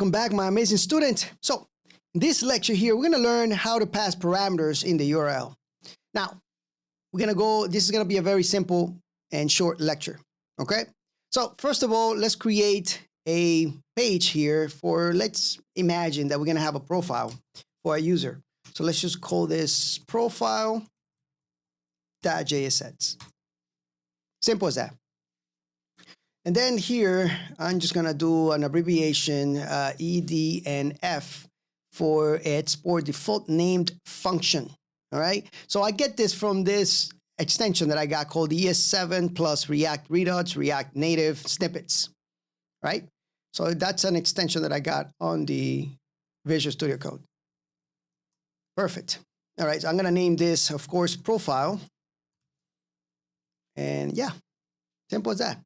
welcome back, my amazing student. So in this lecture here, we're going to learn how to pass parameters in the URL. Now, this is going to be a very simple and short lecture, okay? So first of all, let's create a page here let's imagine that we're going to have a profile for a user. So let's just call this profile.jsx. Simple as that. And then here, I'm just going to do an abbreviation, EDNF, for default named function. All right. So I get this from this extension that I got called ES7 plus React Redux, React Native snippets. Right. So that's an extension that I got on the Visual Studio Code. Perfect. All right. So I'm going to name this, of course, profile. And yeah, simple as that.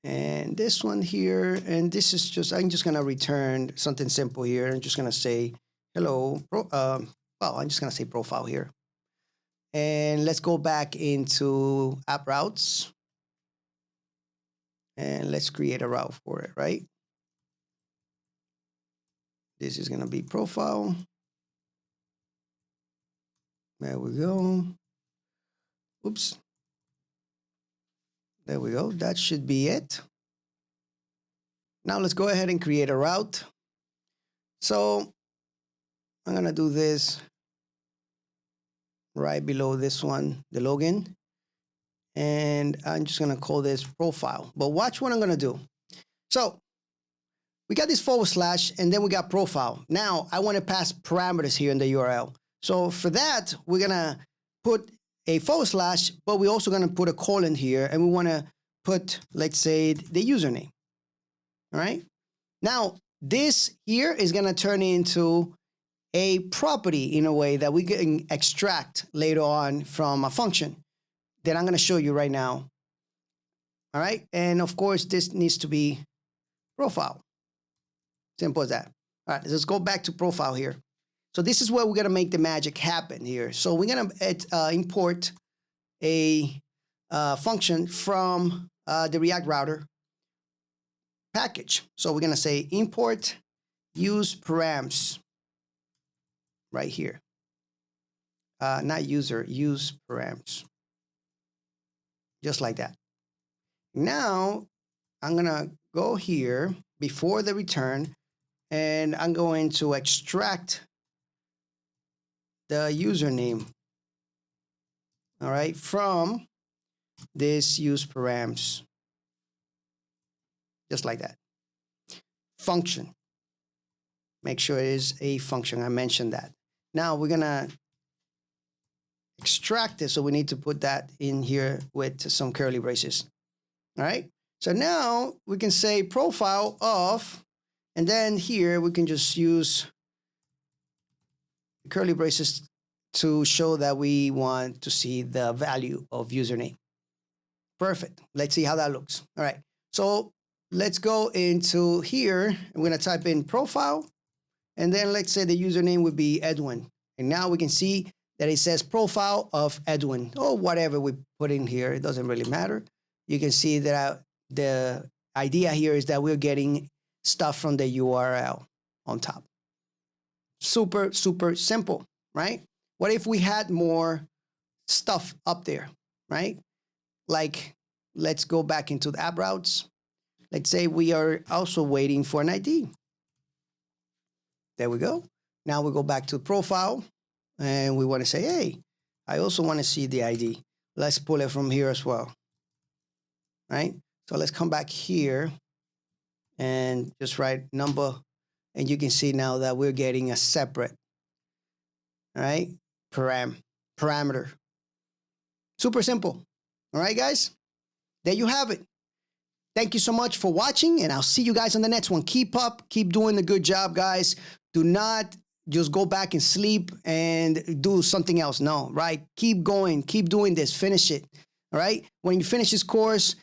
And this one here, and this is I'm just going to return something simple here. I'm just going to say, hello. I'm just going to say profile here. And let's go back into app routes. And let's create a route for it, right? This is going to be profile. There we go. Oops. There we go. That should be it. Now let's go ahead and create a route. So I'm going to do this right below this one, the login. And I'm just going to call this profile. But watch what I'm going to do. So we got this / and then we got profile. Now I want to pass parameters here in the URL. So for that, we're going to put a / but we're also going to put a colon here, and we want to put, let's say, the username. All right. Now, this here is going to turn into a property in a way that we can extract later on from a function that I'm going to show you right now. All right. And of course, this needs to be profile. Simple as that. All right. Let's go back to profile here. So this is where we're going to make the magic happen here. So we're going to import a function from the React Router package. So we're going to say import use params right here. Not user, use params. Just like that. Now I'm going to go here before the return, and I'm going to extract the username, all right, from this use params, just like that. Function. Make sure it is a function. I mentioned that. Now we're gonna extract it, so we need to put that in here with some curly braces. All right. So now we can say profile of, and then here we can just use curly braces to show that we want to see the value of username. Perfect. Let's see how that looks. All right. So let's go into here. I'm going to type in profile, and then let's say the username would be Edwin. And now we can see that it says profile of Edwin, or whatever we put in here. It doesn't really matter. You can see that the idea here is that we're getting stuff from the URL on top. Super, super simple, right? What if we had more stuff up there, right? Like, let's go back into the app routes. Let's say we are also waiting for an ID. There we go. Now we go back to profile, and we want to say, hey, I also want to see the ID. Let's pull it from here as well, right? So let's come back here and just write number. And you can see now that we're getting a separate, all right, parameter. Super simple. All right, guys, there you have it. Thank you so much for watching, and I'll see you guys on the next one. Keep up, keep doing the good job, guys. Do not just go back and sleep and do something else. No, right? Keep going, keep doing this, finish it. All right. When you finish this course,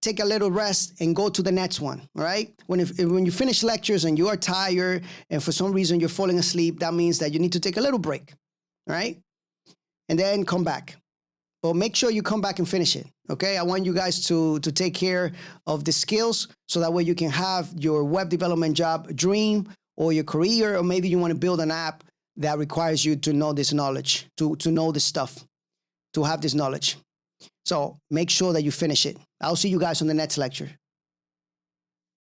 take a little rest and go to the next one, all right? When you finish lectures and you are tired and for some reason you're falling asleep, that means that you need to take a little break, all right? And then come back. but make sure you come back and finish it. Okay, I want you guys to take care of the skills so that way you can have your web development job dream or your career, or maybe you want to build an app that requires you to know this knowledge, to know this stuff, to have this knowledge. So make sure that you finish it. I'll see you guys on the next lecture.